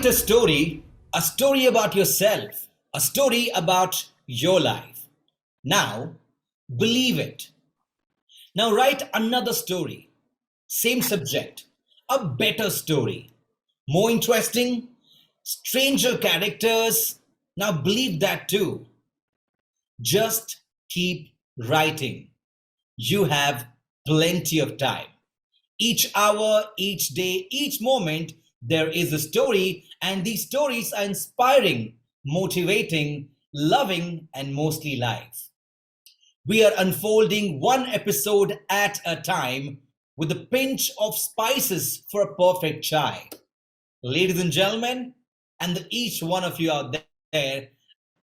a story about yourself, a story about your life. Now, believe it. Now, write another story, same subject, a better story, more interesting, stranger characters. Now, believe that too. Just keep writing. You have plenty of time. Each hour, each day, each moment, there is a story, and these stories are inspiring, motivating, loving, and mostly life. We are unfolding one episode at a time with a pinch of spices for a perfect chai. Ladies and gentlemen, and each one of you out there,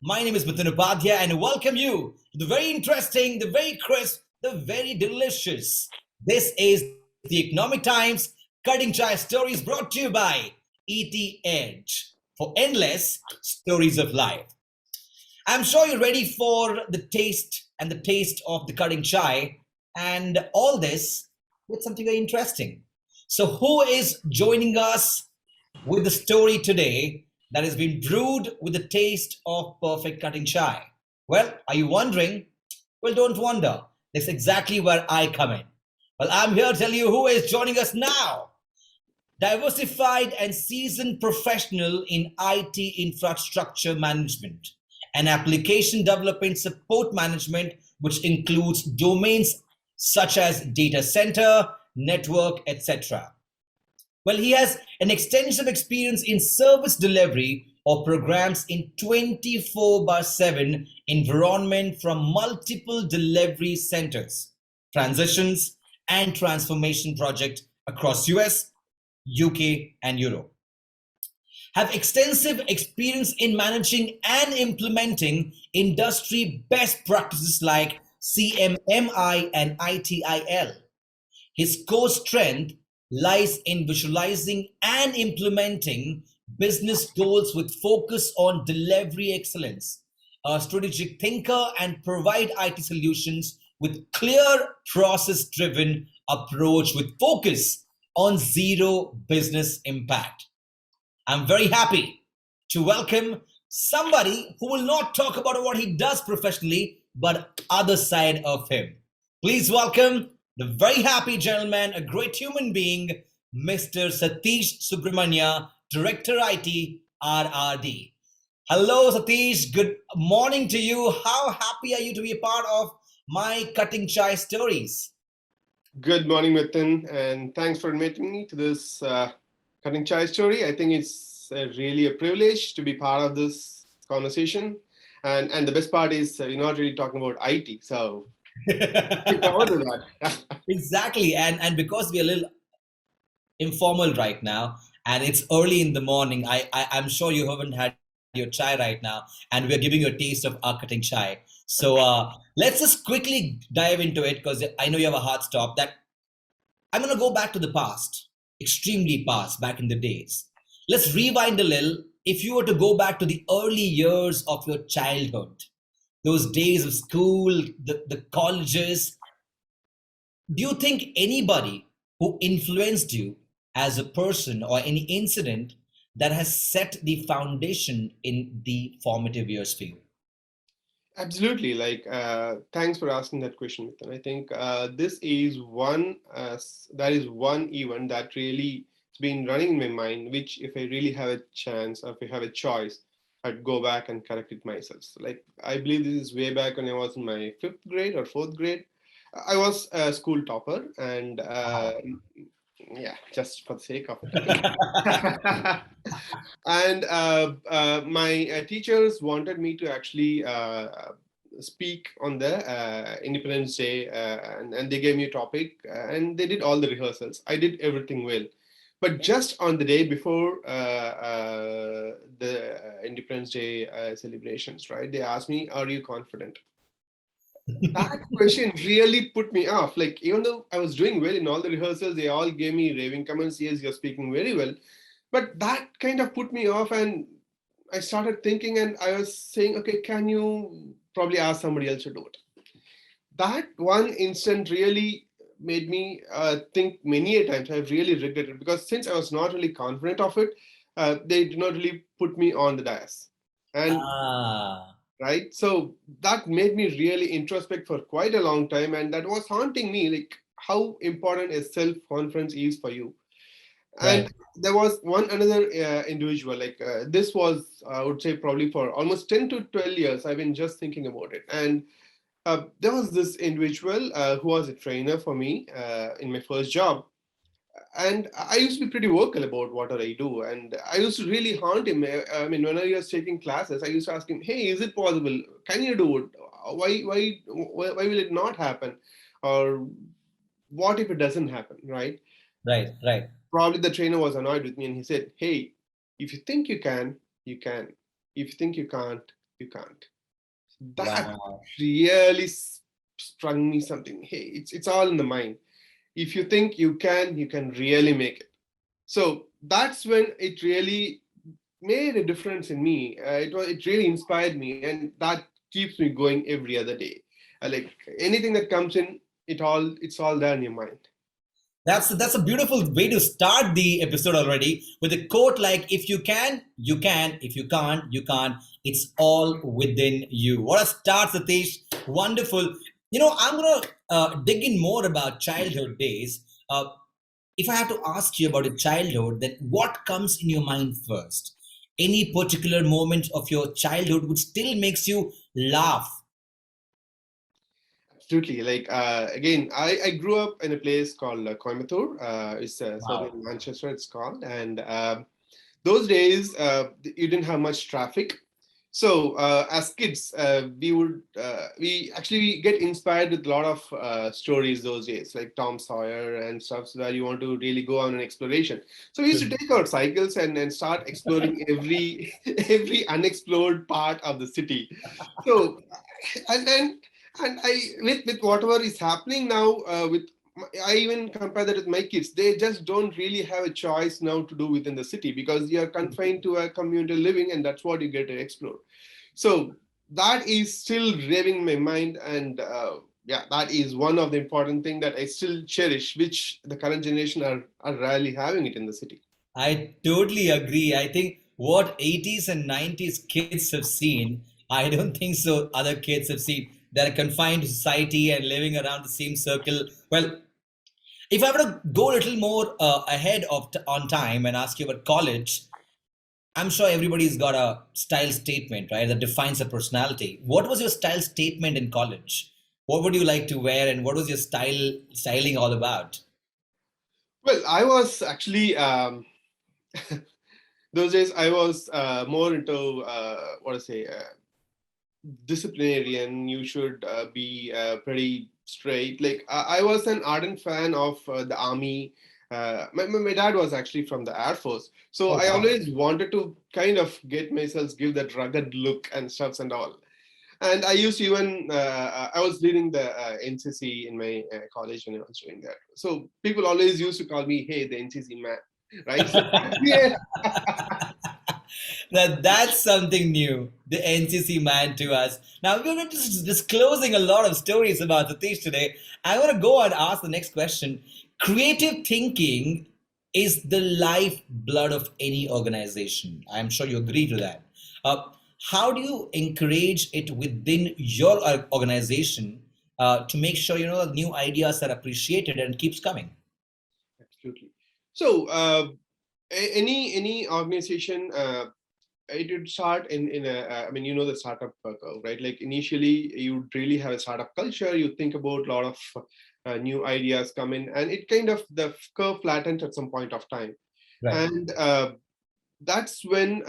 my name is Mithun Upadhyay and I welcome you to the very interesting, the very crisp, the very delicious. This is the Economic Times Cutting Chai Stories brought to you by ET Edge for endless stories of life. I'm sure you're ready for the taste of the cutting chai and all this with something very interesting. So, who is joining us with the story today that has been brewed with the taste of perfect cutting chai? Well, are you wondering? Well, don't wonder. That's exactly where I come in. Well, I'm here to tell you who is joining us now. Diversified and seasoned professional in IT infrastructure management and application development support management, which includes domains such as data center, network, etc. Well, he has an extensive experience in service delivery or programs in 24 by 7 environment from multiple delivery centers, transitions, and transformation projects across US, UK, and Europe. Have extensive experience in managing and implementing industry best practices like CMMI and ITIL. His core strength lies in visualizing and implementing business goals with focus on delivery excellence, a strategic thinker, and provide IT solutions with clear process driven approach with focus on zero business impact. I'm very happy to welcome somebody who will not talk about what he does professionally, but other side of him. Please welcome the very happy gentleman, a great human being, Mr. Satish Subramania, Director IT, RRD. Hello, Satish. Good morning to you. How happy are you to be a part of my Cutting Chai Stories? Good morning, Mithun, and thanks for inviting me to this Cutting Chai story. I think it's really a privilege to be part of this conversation. And the best part is you're not really talking about IT, so look forward to that. Exactly. And because we're a little informal right now and it's early in the morning, I'm sure you haven't had your chai right now, and we're giving you a taste of our cutting chai. So let's just quickly dive into it because I know you have a hard stop. That I'm going to go back to the past, extremely past, back in the days. Let's rewind a little. If you were to go back to the early years of your childhood, those days of school, the colleges, do you think anybody who influenced you as a person or any incident that has set the foundation in the formative years for you? Absolutely. Thanks for asking that question, Mithun. I think this is that is one event that really has been running in my mind, which if I really have a chance or if I have a choice, I'd go back and correct it myself. So, I believe this is way back when I was in my fifth grade or fourth grade. I was a school topper, and yeah, just for the sake of it. And my teachers wanted me to actually speak on the Independence Day, and they gave me a topic, and they did all the rehearsals. I did everything well. But just on the day before the Independence Day celebrations, right, they asked me, "Are you confident?" That question really put me off. Even though I was doing well in all the rehearsals, they all gave me raving comments. Yes, you're speaking very well. But that kind of put me off, and I started thinking, and I was saying, okay, can you probably ask somebody else to do it? That one instant really made me think many a times. I've really regretted, because since I was not really confident of it, they did not really put me on the dais. And Ah, right, so that made me really introspect for quite a long time, and that was haunting me, like how important a self conference is for you. And right. there was one another individual, like this was, I would say, probably for almost 10 to 12 years I've been just thinking about it. And there was this individual who was a trainer for me in my first job. And I used to be pretty vocal about what I do, and I used to really haunt him. I mean, when I was taking classes, I used to ask him, "Hey, is it possible? Can you do it? Why will it not happen? Or what if it doesn't happen?" Right? Right, right. Probably the trainer was annoyed with me, and he said, "Hey, if you think you can, you can. If you think you can't, you can't." That Wow. really sprung me something. Hey, it's all in the mind. If you think you can really make it. So that's when it really made a difference in me. It really inspired me, and that keeps me going every other day. Like anything that comes in, it's all there in your mind. That's a beautiful way to start the episode already with a quote like, "If you can, you can. If you can't, you can't. It's all within you." What a start, Satish! Wonderful. I'm gonna dig in more about childhood days. If I have to ask you about your childhood, then what comes in your mind first? Any particular moment of your childhood which still makes you laugh? Absolutely. Like again, I grew up in a place called Coimbatore. It's southern Wow. Manchester. It's called, and those days you didn't have much traffic. So as kids, we actually get inspired with a lot of stories those days, like Tom Sawyer and stuff, so where you want to really go on an exploration. So we used to take our cycles and start exploring every every unexplored part of the city. So and I with whatever is happening now with I even compare that with my kids. They just don't really have a choice now to do within the city because you are confined to a community living, and that's what you get to explore. So that is still raving my mind, and yeah, that is one of the important thing that I still cherish, which the current generation are rarely having it in the city. I totally agree. I think what 80s and 90s kids have seen, I don't think so other kids have seen. They're confined to society and living around the same circle. Well, if I were to go a little more ahead on time and ask you about college, I'm sure everybody's got a style statement, right, that defines a personality. What was your style statement in college? What would you like to wear, and what was your styling all about? Well, I was actually those days I was more into what I say disciplinarian. You should be pretty straight. Like I was an ardent fan of the army. My dad was actually from the Air Force, so Oh I wow. always wanted to kind of get myself give that rugged look and stuffs and all. And I used to even I was leading the NCC in my college when I was doing that. So people always used to call me, "Hey, the NCC man," right? So yeah, Now that's something new. The NCC man to us. Now we're going to disclosing a lot of stories about Satish today. I want to go and ask the next question. Creative thinking is the lifeblood of any organization. I'm sure you agree to that. Uh, how do you encourage it within your organization to make sure new ideas are appreciated and keeps coming? absolutely. So any organization it would start in a I mean, you know, the startup curve, right? Like initially you really have a startup culture, you think about a lot of new ideas come in, and it kind of the curve flattens at some point of time. Right. And that's when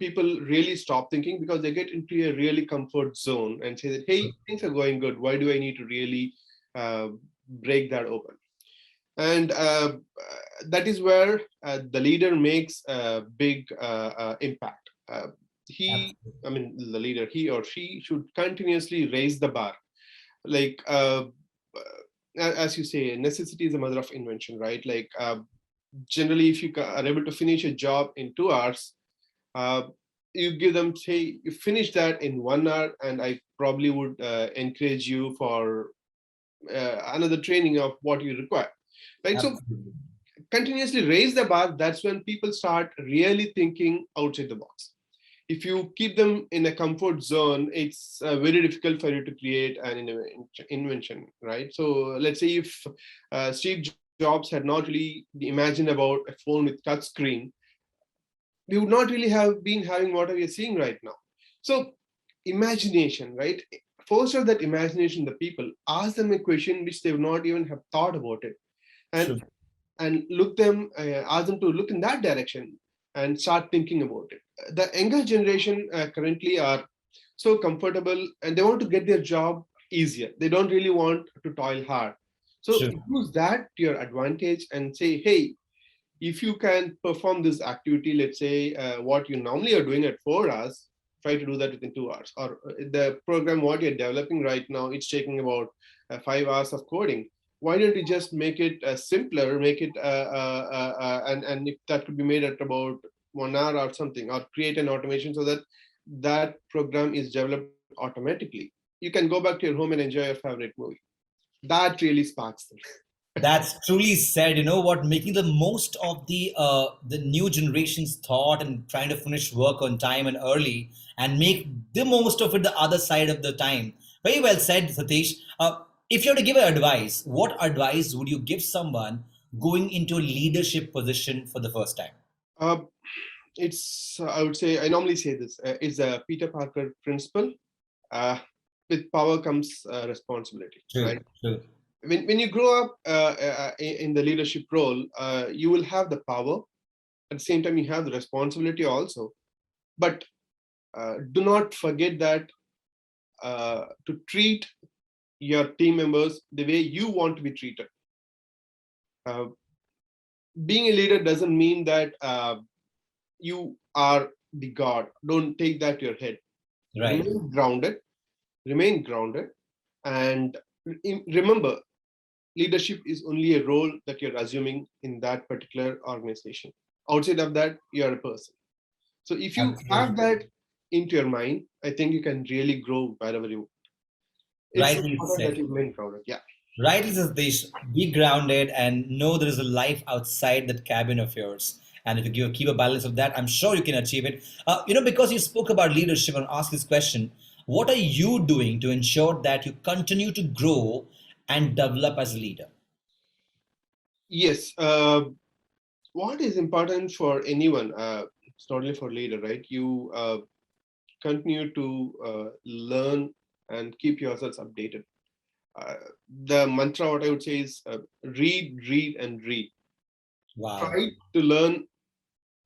people really stop thinking because they get into a really comfort zone and say that, hey, things are going good, why do I need to really uh, break that open? And that is where the leader makes a big impact. He I mean, the leader, he or she should continuously raise the bar. Like as you say, necessity is the mother of invention, right? Like generally, if you are able to finish a job in 2 hours, uh, you give them, say, you finish that in 1 hour, and I probably would encourage you for another training of what you require, right? So Absolutely. continuously raise the bar, that's when people start really thinking outside the box. If you keep them in a comfort zone, it's very difficult for you to create an invention, right? So let's say if Steve Jobs had not really imagined about a phone with touch screen, we would not really have been having what we are seeing right now. So imagination, right? Foster that imagination, the people, ask them a question which they would not even have thought about it, and True. look them ask them to look in that direction and start thinking about it. The younger generation currently are so comfortable and they want to get their job easier. They don't really want to toil hard. So True. use that to your advantage and say, hey, if you can perform this activity, let's say what you normally are doing at 4 hours, try to do that within 2 hours. Or the program what you're developing right now, it's taking about 5 hours of coding. Why don't you just make it simpler, make it and if that could be made at about 1 hour or something, or create an automation so that that program is developed automatically. You can go back to your home and enjoy your favorite movie. That really sparks them. That's truly said. You know what? Making the most of the new generation's thought and trying to finish work on time and early and make the most of it the other side of the time. Very well said, Satish. If you were to give an advice, what advice would you give someone going into a leadership position for the first time? Uh, it's I would say, I normally say this, is a Peter Parker principle. uh, with power comes responsibility, True, right? true. When you grow up in the leadership role, you will have the power. At the same time, you have the responsibility also. But do not forget that to treat your team members the way you want to be treated. uh, Being a leader doesn't mean that you are the god. Don't take that to your head. Right. Remain grounded, and remember, leadership is only a role that you're assuming in that particular organization. Outside of that, you're a person. So if you have Absolutely. that into your mind, I think you can really grow wherever you. It's Rightly important that said. you remain grounded. Yeah. Rightly says Desh, be grounded and know there is a life outside that cabin of yours. And if you keep a balance of that, I'm sure you can achieve it. Because you spoke about leadership and asked this question, what are you doing to ensure that you continue to grow and develop as a leader? Yes. What is important for anyone? It's not only for leader, right? You continue to learn and keep yourselves updated. Uh, the mantra, what I would say is read, and read. Wow. Try to learn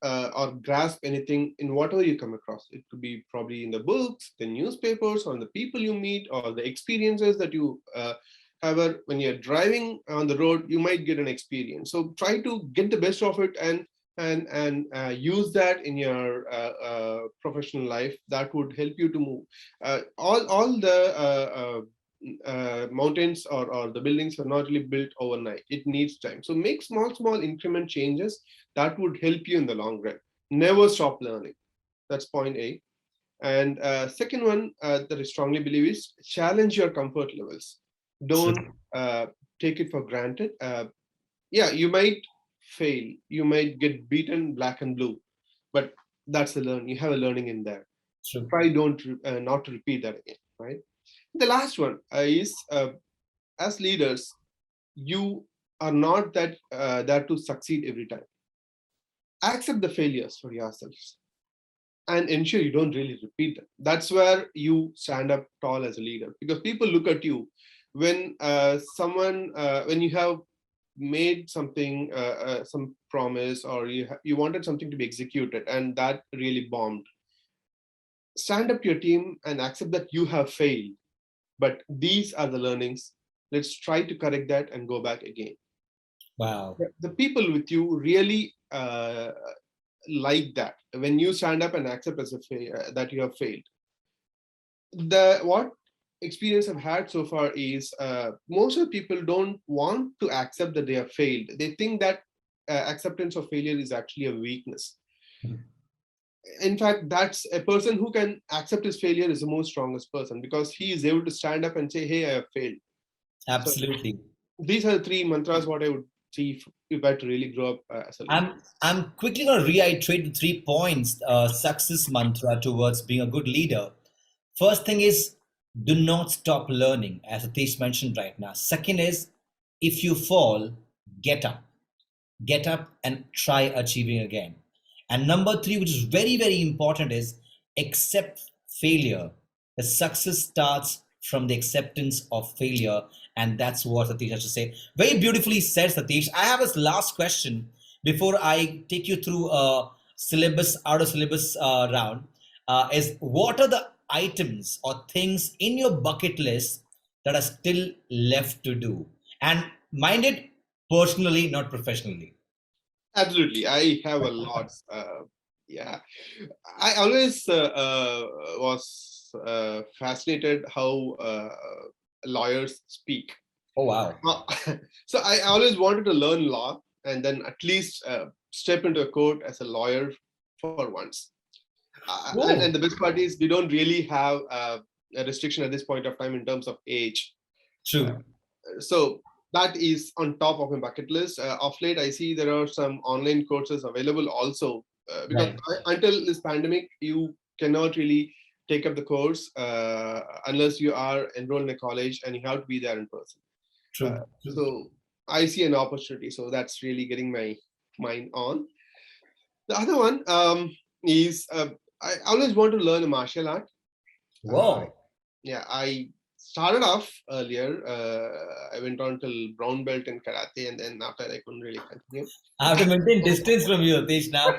or grasp anything in whatever you come across. It could be probably in the books, the newspapers, or the people you meet, or the experiences that you have. When you're driving on the road, you might get an experience. So try to get the best of it and use that in your professional life. That would help you to move. All the mountains or the buildings are not really built overnight. It needs time. So make small increment changes that would help you in the long run. Never stop learning. That's point A. And second one that I strongly believe is challenge your comfort levels. True. Don't take it for granted. Yeah, you might fail, you might get beaten black and blue, but that's the learn. You have a learning in there. True. Try don't not to repeat that again, right? The last one is as leaders, you are not that there to succeed every time. Accept the failures for yourselves and ensure you don't really repeat them. That's where you stand up tall as a leader, because people look at you when when you have made something, some promise, or you wanted something to be executed and that really bombed. Stand up to your team and accept that you have failed, but these are the learnings. Let's try to correct that and go back again. Wow. The people with you really like that when you stand up and accept as that you have failed. The what experience I've had so far is most of the people don't want to accept that they have failed. They think that acceptance of failure is actually a weakness. In fact, that's a person who can accept his failure is the most strongest person, because he is able to stand up and say, hey, I have failed. So Absolutely. these are the three mantras what I would see if I to really grow up as a leader. I'm quickly going to reiterate the 3 points success mantra towards being a good leader. First thing is, do not stop learning, as Satish mentioned right now. Second is, if you fall, get up. Get up and try achieving again. And number three, which is very, very important, is accept failure. The success starts from the acceptance of failure. And that's what Satish has to say. Very beautifully said, Satish. I have a last question before I take you through a syllabus, out of syllabus round. Is what are the items or things in your bucket list that are still left to do? And mind it, personally, not professionally. Absolutely, I have a lot. Yeah, I always was fascinated how lawyers speak. Oh wow. Uh, so I always wanted to learn law and then at least step into a court as a lawyer for once. And the Oh, best part is we don't really have a restriction at this point of time in terms of age. Uh, true. so that is on top of my bucket list. Of late, I see there are some online courses available also because Right. until this pandemic, you cannot really take up the course unless you are enrolled in a college and you have to be there in person. True. True. So I see an opportunity. So that's really getting my mind on. The other one is I always want to learn a martial art. Uh, Whoa. yeah, I started off earlier. I went on till brown belt in karate, and then after I couldn't really continue. I have to maintain distance from you, Satish, now.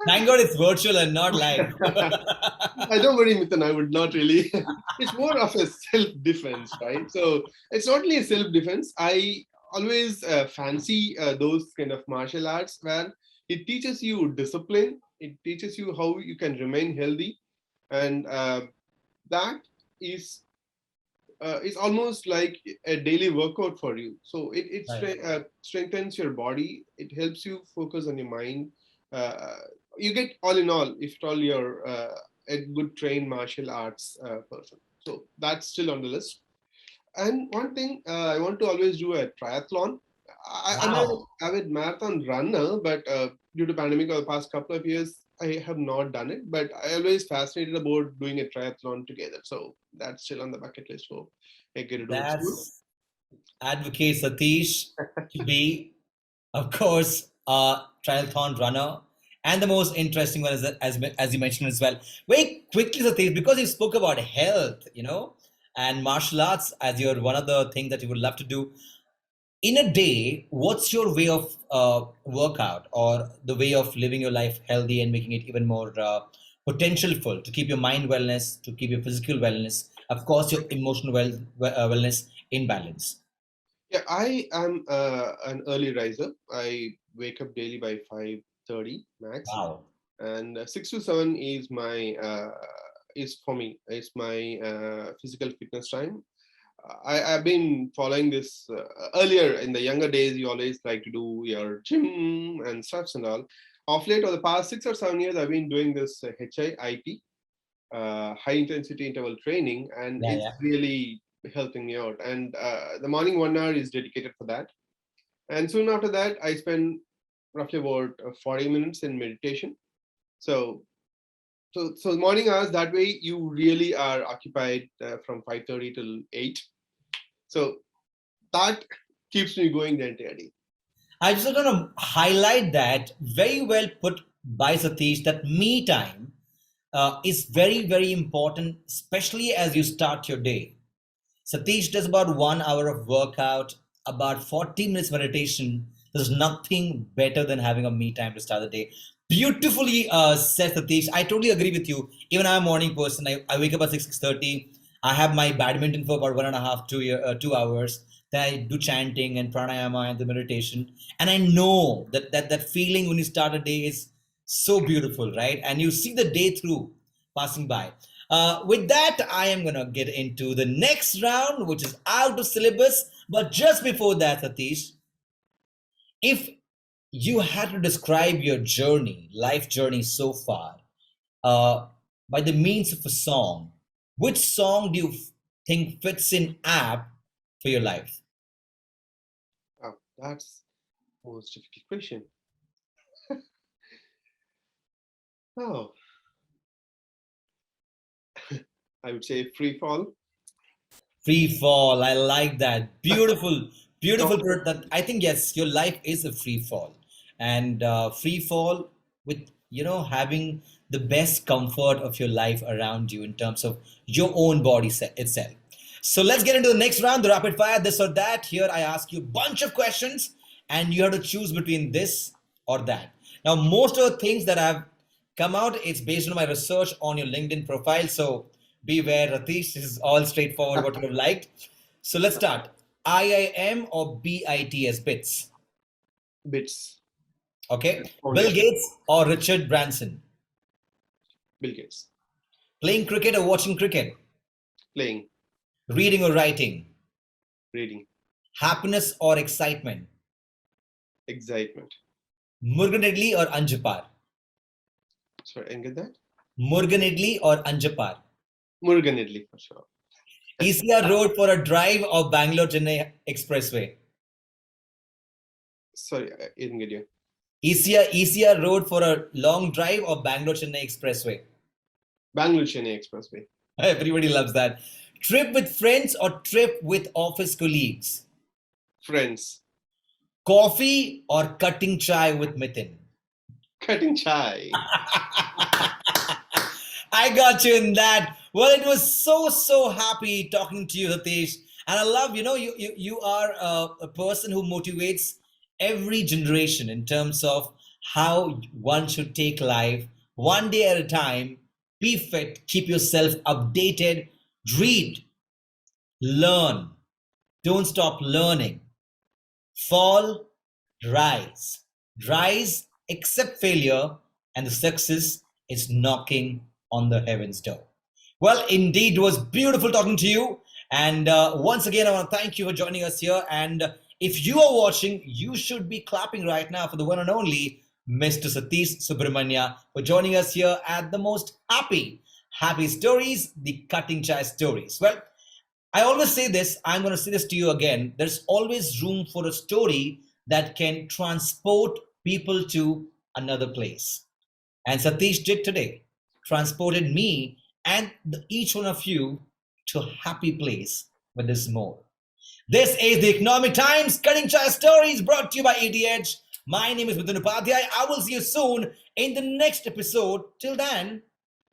Thank God it's virtual and not live. I don't worry, Mithan. I would not really. It's more of a self-defense, right? So it's not only a self-defense. I always fancy those kind of martial arts where it teaches you discipline. It teaches you how you can remain healthy, and that is it's almost like a daily workout for you. So Right. strengthens your body. It helps you focus on your mind. Uh, you get all in all, if at all you're a good trained martial arts person. So that's still on the list. And one thing I want to always do a triathlon. I'm an Wow. avid marathon runner, but due to pandemic over the past couple of years, I have not done it. But I always fascinated about doing a triathlon together. So that's still on the bucket list. So I get to do it soon. That's advocate Satish to be, of course, a triathlon runner. And the most interesting one is that, as you mentioned as well, very quickly, Satish, because you spoke about health, and martial arts as your one of the things that you would love to do. In a day, what's your way of workout or the way of living your life healthy and making it even more potentialful to keep your mind wellness, to keep your physical wellness, of course, your emotional wellness in balance? Yeah, I am an early riser. I wake up daily by 5:30 max, Wow, and 6 to 7 is my is for me. It's my physical fitness time. I've been following this earlier in the younger days. You always like to do your gym and stuffs and all. Of late, over the past 6 or 7 years, I've been doing this HIIT, high intensity interval training, and yeah, it's yeah. really helping me out. And the morning 1 hour is dedicated for that. And soon after that, I spend roughly about 40 minutes in meditation. So so morning hours, that way you really are occupied from 5:30 till 8. So that keeps me going the entire day. I just want to highlight that very well put by Satish that me time is very, very important, especially as you start your day. Satish does about 1 hour of workout, about 40 minutes meditation. There's nothing better than having a me time to start the day. Beautifully said, Satish. I totally agree with you. Even I'm a morning person. I wake up at 6:30. I have my badminton for about 1.5, 2 hours. Then I do chanting and pranayama and the meditation. And I know that feeling when you start a day is so beautiful, right? And you see the day through passing by. With that, I am going to get into the next round, which is out of syllabus. But just before that, Satish, if you had to describe your journey, life journey so far, uh, by the means of a song, which song do you think fits in app for your life? Wow, that's Most difficult question. Oh, I would say free fall. Free fall. I like that. Beautiful, beautiful. Top. That I think yes, your life is a free fall, and free fall with having the best comfort of your life around you in terms of your own body itself. So let's get into the next round, the rapid fire, this or that. Here I ask you a bunch of questions, and you have to choose between this or that. Now, most of the things that I've come out, it's based on my research on your LinkedIn profile. So beware, Ratish. This is all straightforward what you have liked. So let's start. IIM or BITS, bits. Bits. Okay. Bill Foundation. Gates or Richard Branson. Bill Gates. Playing cricket or watching cricket. Playing. Reading or writing. Reading. Happiness or excitement. Excitement. Murgan idli or anjapar. Sorry, I didn't get that. Murgan idli or anjapar. Murugan Idli for sure. ECR road for a drive or Bangalore Chennai expressway. Sorry, I didn't get you. ECR road for a long drive or Bangalore Chennai expressway. Bangalore Chennai Expressway. Everybody loves that. Trip with friends or trip with office colleagues. Friends. Coffee or cutting chai with Mithun. Cutting chai. I got you in that. Well, it was so happy talking to you, Satish. And I love, you are a person who motivates every generation in terms of how one should take life one day at a time. Be fit, keep yourself updated, read, learn, don't stop learning. Fall, rise. Rise, accept failure, and the success is knocking on the heaven's door. Well, indeed, it was beautiful talking to you. And once again, I want to thank you for joining us here. And if you are watching, you should be clapping right now for the one and only Mr. Satish Subramania for joining us here at the most happy stories, the cutting chai stories. Well, I always say this, I'm going to say this to you again. There's always room for a story that can transport people to another place. And Satish did today, transported me and each one of you to a happy place where there's more. This is the Economic Times Cutting Chai Stories brought to you by ADH. My name is Mithun Upadhyay. I will see you soon in the next episode. Till then,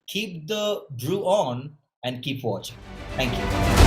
keep the brew on and keep watching. Thank you.